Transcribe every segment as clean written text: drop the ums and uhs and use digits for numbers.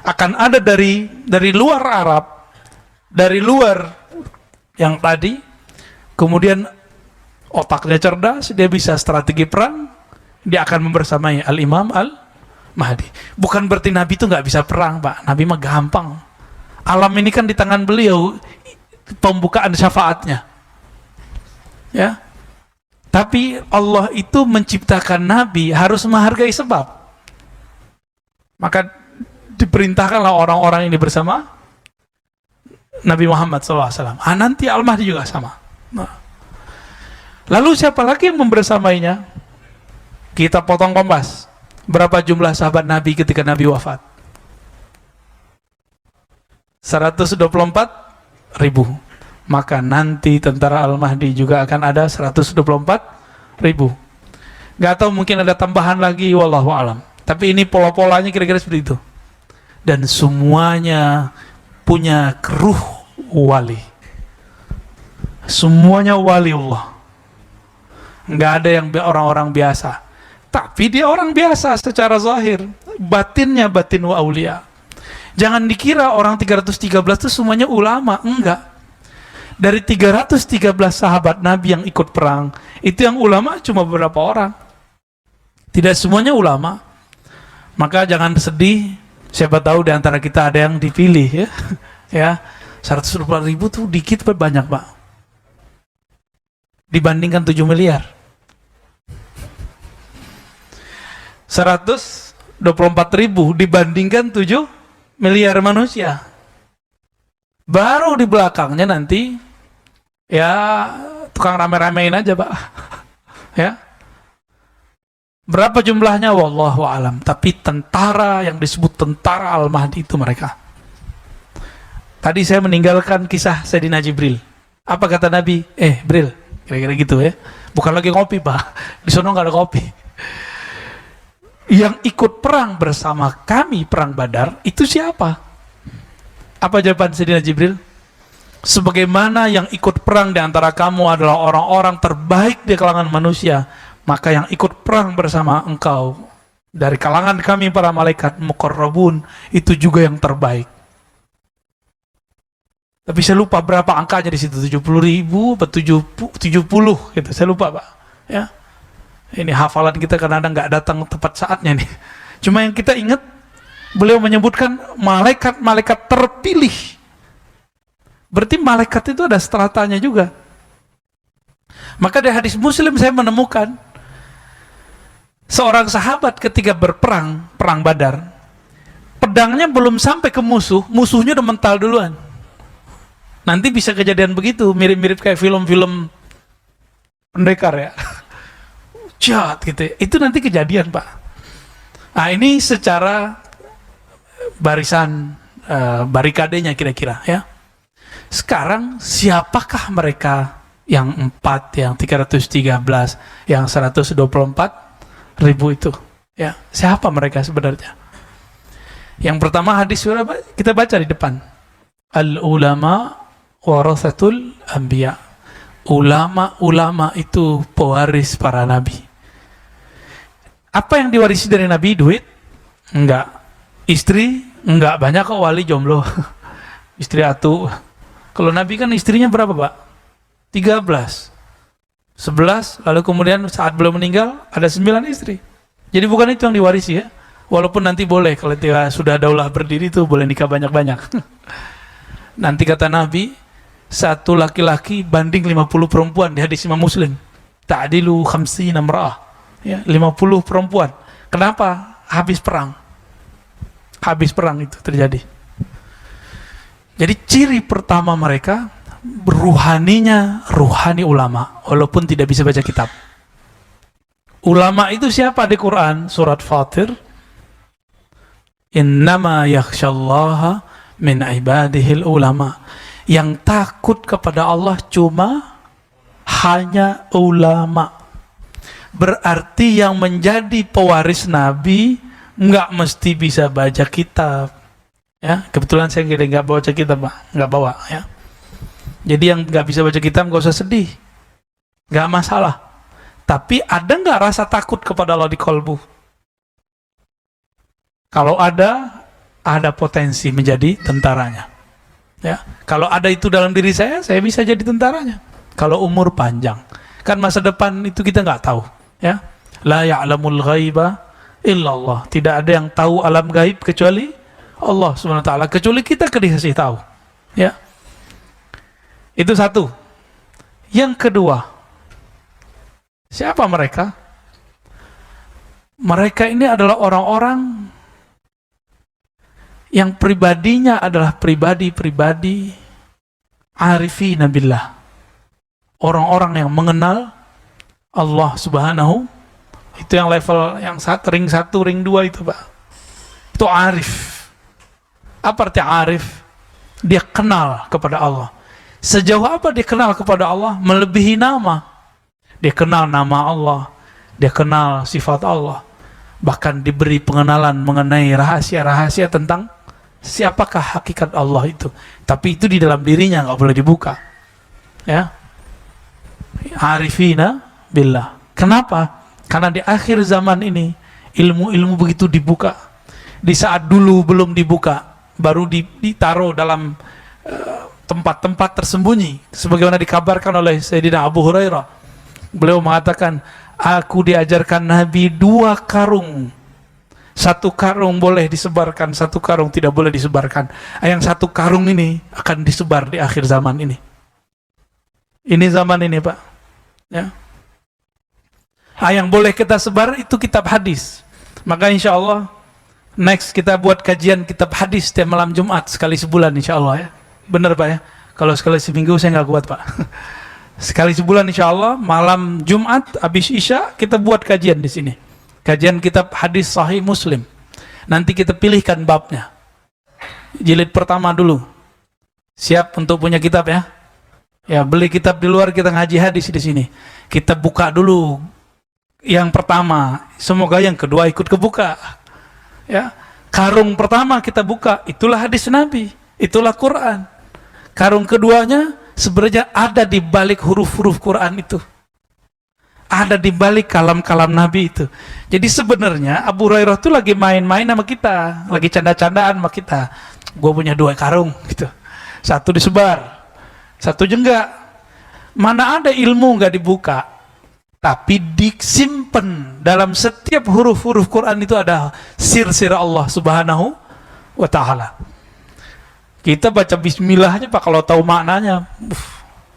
Akan ada dari luar Arab, dari luar yang tadi, kemudian otaknya cerdas, dia bisa strategi perang, dia akan membersamai Al-Imam Al-Mahdi. Bukan berarti Nabi itu nggak bisa perang, Pak. Nabi mah gampang. Alam ini kan di tangan beliau, pembukaan syafaatnya. Ya. Tapi Allah itu menciptakan Nabi harus menghargai sebab. Maka diperintahkanlah orang-orang ini bersama Nabi Muhammad SAW. Nanti Al-Mahdi juga sama. Nah. Lalu siapa lagi yang membersamainya? Kita potong kompas. Berapa jumlah sahabat Nabi ketika Nabi wafat? 124.000. Maka nanti tentara Al-Mahdi juga akan ada 124.000. Gak tahu, mungkin ada tambahan lagi, wallahu alam. Tapi ini pola-polanya kira-kira seperti itu. Dan semuanya punya keruh wali. Semuanya wali Allah. Nggak ada yang orang-orang biasa. Tapi dia orang biasa secara zahir. Batinnya batin wa aulia. Jangan dikira orang 313 itu semuanya ulama. Enggak. Dari 313 sahabat Nabi yang ikut perang, itu yang ulama cuma beberapa orang. Tidak semuanya ulama. Maka jangan sedih. Siapa tahu di antara kita ada yang dipilih, ya. Ya, 124.000 tuh dikit apa banyak, Pak? Dibandingkan 7 miliar. 124.000 dibandingkan 7 miliar manusia. Baru di belakangnya nanti, ya, tukang rame-ramein aja, Pak. Ya. Berapa jumlahnya? Wallahu alam. Tapi tentara yang disebut tentara Al-Mahdi itu mereka. Tadi saya meninggalkan kisah Sayyidina Jibril. Apa kata Nabi? Bril, kira-kira gitu ya. Bukan lagi ngopi, Pak. Di sono nggak ada kopi. Yang ikut perang bersama kami perang Badar itu siapa? Apa jawaban Sayyidina Jibril? Sebagaimana yang ikut perang di antara kamu adalah orang-orang terbaik di kalangan manusia, maka yang ikut perang bersama engkau dari kalangan kami para malaikat muqarrabun itu juga yang terbaik. Tapi saya lupa berapa angkanya di situ, 70.000 atau 70 gitu. Saya lupa, Pak. Ya. Ini hafalan kita kadang-kadang nggak datang tepat saatnya nih. Cuma yang kita ingat, beliau menyebutkan malaikat-malaikat terpilih. Berarti malaikat itu ada stratanya juga. Maka dari hadis Muslim saya menemukan seorang sahabat ketika berperang, perang Badar, pedangnya belum sampai ke musuh, musuhnya udah mental duluan. Nanti bisa kejadian begitu, mirip-mirip kayak film-film pendekar ya. Jahat gitu. Itu nanti kejadian, Pak. Nah, ini secara barisan barikadenya kira-kira ya. Sekarang siapakah mereka yang 4, yang 313, yang 124.000 itu? Ya, siapa mereka sebenarnya? Yang pertama hadis kita baca di depan. Al-ulama warasatul anbiya. Ulama-ulama itu pewaris para nabi. Apa yang diwarisi dari Nabi? Duit? Enggak. Istri? Enggak. Banyak kok wali jomblo. Istri atuh. Kalau Nabi kan istrinya berapa, Pak? 13. 11, lalu kemudian saat beliau meninggal ada 9 istri. Jadi bukan itu yang diwarisi ya. Walaupun nanti boleh kalau sudah daulah berdiri itu boleh nikah banyak-banyak. Nanti kata Nabi, satu laki-laki banding 50 perempuan di hadis Imam Muslim. Ta'dilu khamsina imra'ah. Ya, 50 perempuan. Kenapa? Habis perang. Habis perang itu terjadi. Jadi ciri pertama mereka ruhaninya, ruhani ulama, walaupun tidak bisa baca kitab. Ulama itu siapa di Quran? Surat Fatir. Innama yakhshallaha min ibadihil ulama. Yang takut kepada Allah cuma hanya ulama. Berarti yang menjadi pewaris Nabi nggak mesti bisa baca kitab. Ya, kebetulan saya nggak baca kitab, Pak. Nggak bawa ya. Jadi yang nggak bisa baca kitab nggak usah sedih, nggak masalah. Tapi ada nggak rasa takut kepada Allah di kolbu? Kalau ada, ada potensi menjadi tentaranya. Ya, kalau ada itu dalam diri saya bisa jadi tentaranya. Kalau umur panjang, kan masa depan itu kita nggak tahu. Ya, la ya'lamul ghaiba illallah. Tidak ada yang tahu alam gaib kecuali Allah Subhanahu wa taala. Kecuali kita dikasih tahu. Ya, itu satu. Yang kedua, siapa mereka? Mereka ini adalah orang-orang yang pribadinya adalah pribadi-pribadi arifina billah. Orang-orang yang mengenal Allah Subhanahu, itu yang level yang ring 1, ring 2 itu, Pak. Itu arif. Apa arti arif? Dia kenal kepada Allah. Sejauh apa dia kenal kepada Allah? Melebihi nama. Dia kenal nama Allah, dia kenal sifat Allah. Bahkan diberi pengenalan mengenai rahasia-rahasia tentang siapakah hakikat Allah itu. Tapi itu di dalam dirinya, nggak boleh dibuka. Ya, arifina billah. Kenapa? Karena di akhir zaman ini ilmu-ilmu begitu dibuka. Di saat dulu belum dibuka, baru ditaruh dalam tempat-tempat tersembunyi. Sebagaimana dikabarkan oleh Sayyidina Abu Hurairah, beliau mengatakan, aku diajarkan Nabi 2 karung. 1 karung boleh disebarkan, 1 karung tidak boleh disebarkan. Yang 1 karung ini akan disebar di akhir zaman ini. Ini zaman ini, Pak. Ya. Yang boleh kita sebar itu kitab hadis. Maka insya Allah next kita buat kajian kitab hadis setiap malam Jumat sekali sebulan insya Allah, ya. Benar, Pak, ya. Kalau sekali seminggu saya nggak kuat, Pak. Sekali sebulan insya Allah malam Jumat habis Isya kita buat kajian di sini. Kajian kitab hadis Sahih Muslim. Nanti kita pilihkan babnya. Jilid pertama dulu. Siap untuk punya kitab, ya? Ya, beli kitab di luar, kita ngaji hadis di sini. Kita buka dulu yang pertama. Semoga yang kedua ikut kebuka. Ya. Karung pertama kita buka, itulah hadis Nabi, itulah Quran. Karung keduanya sebenarnya ada di balik huruf-huruf Quran itu. Ada di balik kalam-kalam Nabi itu. Jadi sebenarnya Abu Hurairah itu lagi main-main sama kita, lagi canda-candaan sama kita. Gue punya 2 karung gitu. 1 disebar, 1 enggak. Mana ada ilmu nggak dibuka, tapi disimpan dalam setiap huruf-huruf Quran itu ada sir-sir Allah Subhanahu wa taala. Kita baca bismillah aja, Pak, kalau tahu maknanya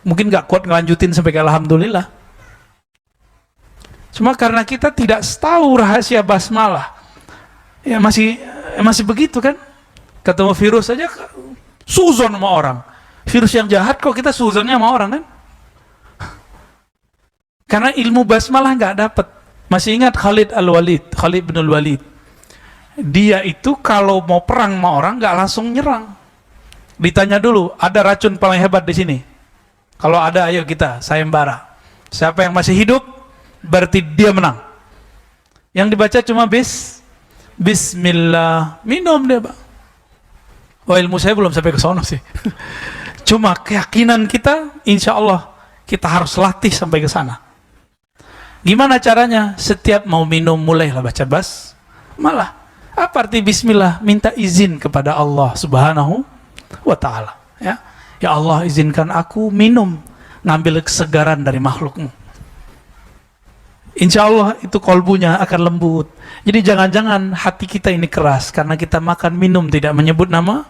mungkin nggak kuat ngelanjutin sampai ke alhamdulillah. Cuma karena kita tidak tahu rahasia basmalah, ya masih begitu kan. Ketemu virus saja suzon sama orang. Virus yang jahat kok kita suzonnya sama orang kan. Karena ilmu basmalah nggak dapat. Masih ingat Khalid bin Walid. Dia itu kalau mau perang sama orang nggak langsung nyerang. Ditanya dulu, ada racun paling hebat di sini? Kalau ada, ayo kita sayembara. Siapa yang masih hidup, berarti dia menang. Yang dibaca cuma Bismillah, minum dia, Pak. Wah, ilmu saya belum sampai ke sono sih. Cuma keyakinan kita, insya Allah kita harus latih sampai ke sana. Gimana caranya? Setiap mau minum mulailah baca basmalah. Apa arti Bismillah? Minta izin kepada Allah Subhanahu wa ta'ala, ya. Ya Allah, izinkan aku minum, ngambil kesegaran dari makhlukmu. Insya Allah itu kolbunya akan lembut. Jadi jangan-jangan hati kita ini keras karena kita makan minum tidak menyebut nama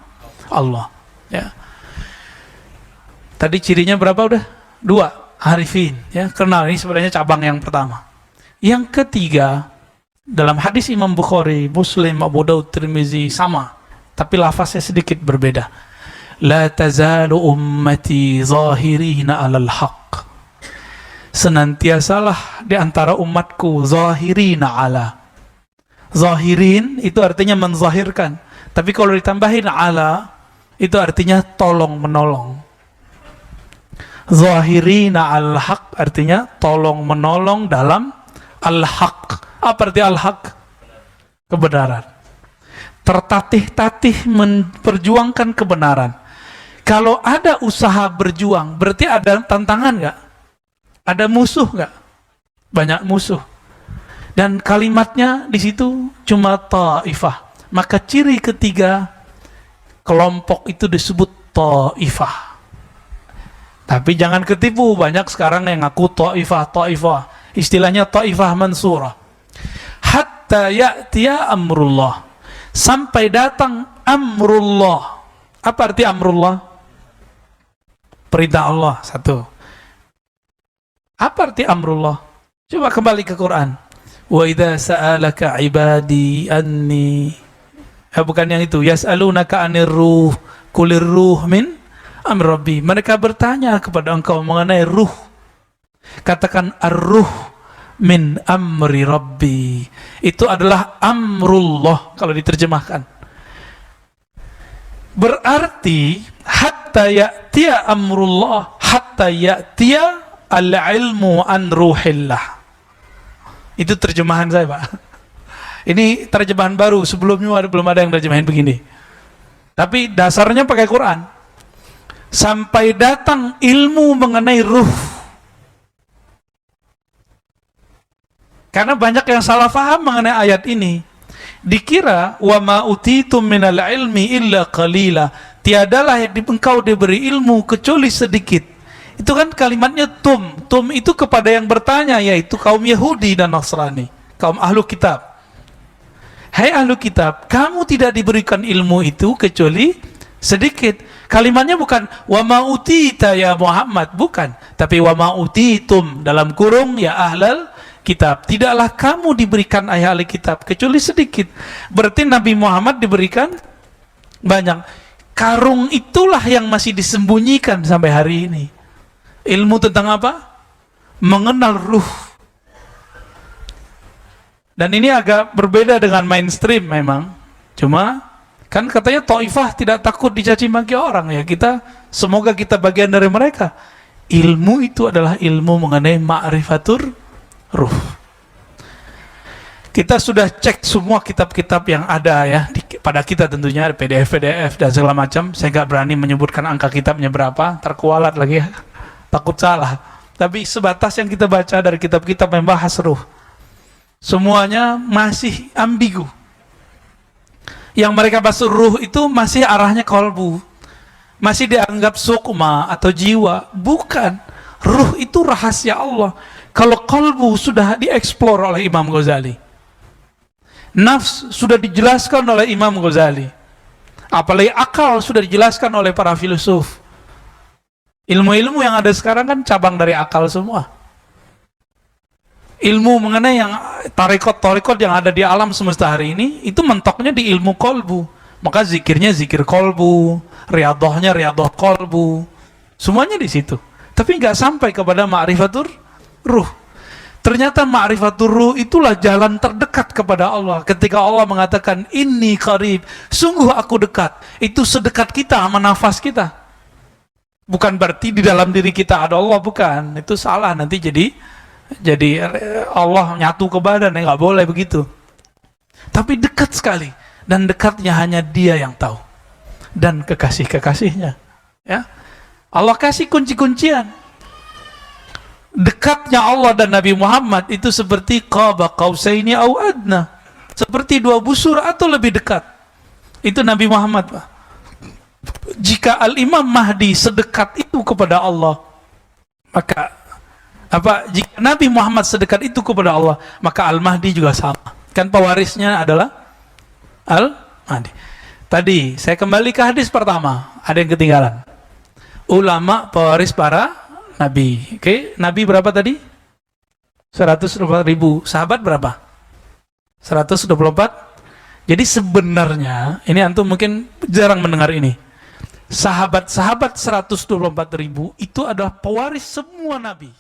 Allah, ya. Tadi cirinya berapa udah? 2, arifin, ya. Kenal, ini sebenarnya cabang yang pertama. Yang ketiga, dalam hadis Imam Bukhari, Muslim, Abu Daud, Tirmizi sama, tapi lafaznya sedikit berbeda. La tazalu ummati zahirina alal haq. Senantiasalah di antara umatku zahirina ala. Zahirin itu artinya menzahirkan, tapi kalau ditambahin ala itu artinya tolong menolong. Zahirina al haq artinya tolong menolong dalam al haq. Apa arti al haq? Kebenaran. Tertatih-tatih memperjuangkan kebenaran. Kalau ada usaha berjuang, berarti ada tantangan nggak? Ada musuh nggak? Banyak musuh. Dan kalimatnya di situ cuma ta'ifah. Maka ciri ketiga, kelompok itu disebut Taifah. Tapi jangan ketipu, banyak sekarang yang ngaku Taifah. Istilahnya Taifah Mansurah. Hatta ya'tiya amrullah. Sampai datang amrullah. Apa arti amrullah? Perintah Allah, satu. Apa arti amrullah? Coba kembali ke Quran. Wa idza sa'alaka ibadi anni, bukan yang itu, yas'alunaka 'anir ruh qulir ruh min amri rabbi. Mereka bertanya kepada engkau mengenai ruh, katakan ar-ruh min amri rabbi. Itu adalah amrullah kalau diterjemahkan. Berarti hatta ya'tiya amrullah, hatta ya'tiya al-ilmu an ruhillah. Itu terjemahan saya, Pak. Ini terjemahan baru, sebelumnya belum ada yang terjemahin begini. Tapi dasarnya pakai Quran. Sampai datang ilmu mengenai ruh. Karena banyak yang salah faham mengenai ayat ini. Dikira wa ma utitum minal ilmi illa qalila. Tiadalah yang engkau diberi ilmu kecuali sedikit. Itu kan kalimatnya tum. Tum itu kepada yang bertanya, yaitu kaum Yahudi dan Nasrani, kaum ahlu kitab. Hai ahlu kitab, kamu tidak diberikan ilmu itu kecuali sedikit. Kalimatnya bukan wa ma utita ya Muhammad, bukan, tapi wa ma utitum dalam kurung ya ahlal kitab. Tidaklah kamu diberikan ahli kitab kecuali sedikit. Berarti Nabi Muhammad diberikan banyak. Karung itulah yang masih disembunyikan sampai hari ini. Ilmu tentang apa? Mengenal ruh. Dan ini agak berbeda dengan mainstream memang. Cuma kan katanya Taifah tidak takut dicaci maki orang, ya. Semoga kita bagian dari mereka. Ilmu itu adalah ilmu mengenai ma'rifatur ruh. Kita sudah cek semua kitab-kitab yang ada, ya, pada kita tentunya, PDF dan segala macam. Saya nggak berani menyebutkan angka kitabnya berapa, terkualat lagi, ya. Takut salah. Tapi sebatas yang kita baca dari kitab-kitab yang bahas ruh, semuanya masih ambigu. Yang mereka bahas ruh itu masih arahnya kolbu, masih dianggap sukma atau jiwa. Bukan. Ruh itu rahasia Allah. Kalau kolbu sudah dieksplor oleh Imam Ghazali, nafs sudah dijelaskan oleh Imam Ghazali, apalagi akal sudah dijelaskan oleh para filosof. Ilmu-ilmu yang ada sekarang kan cabang dari akal semua. Ilmu mengenai yang tarikot yang ada di alam semesta hari ini, itu mentoknya di ilmu kolbu. Maka zikirnya zikir kolbu, riadohnya riadoh kolbu, semuanya di situ. Tapi nggak sampai kepada ma'rifatur ruh. Ternyata ma'rifatur ruh itulah jalan terdekat kepada Allah. Ketika Allah mengatakan inni qarib, sungguh aku dekat. Itu sedekat kita sama nafas kita. Bukan berarti di dalam diri kita ada Allah, bukan. Itu salah, nanti jadi Allah nyatu ke badan, ya, nggak boleh begitu. Tapi dekat sekali, dan dekatnya hanya Dia yang tahu, dan kekasih-kekasihnya, ya. Allah kasih kunci-kuncian. Dekatnya Allah dan Nabi Muhammad itu seperti qaba qausaini au adna, seperti dua busur atau lebih dekat. Itu Nabi Muhammad, Pak. Jika Al-Imam Mahdi sedekat itu kepada Allah, maka jika Nabi Muhammad sedekat itu kepada Allah, maka Al-Mahdi juga sama. Kan pewarisnya adalah Al-Mahdi. Tadi saya kembali ke hadis pertama, ada yang ketinggalan. Ulama pewaris para nabi. Oke, nabi berapa tadi? 124.000. Sahabat berapa? 124. Jadi sebenarnya, ini antum mungkin jarang mendengar ini. Sahabat-sahabat 124.000 itu adalah pewaris semua nabi.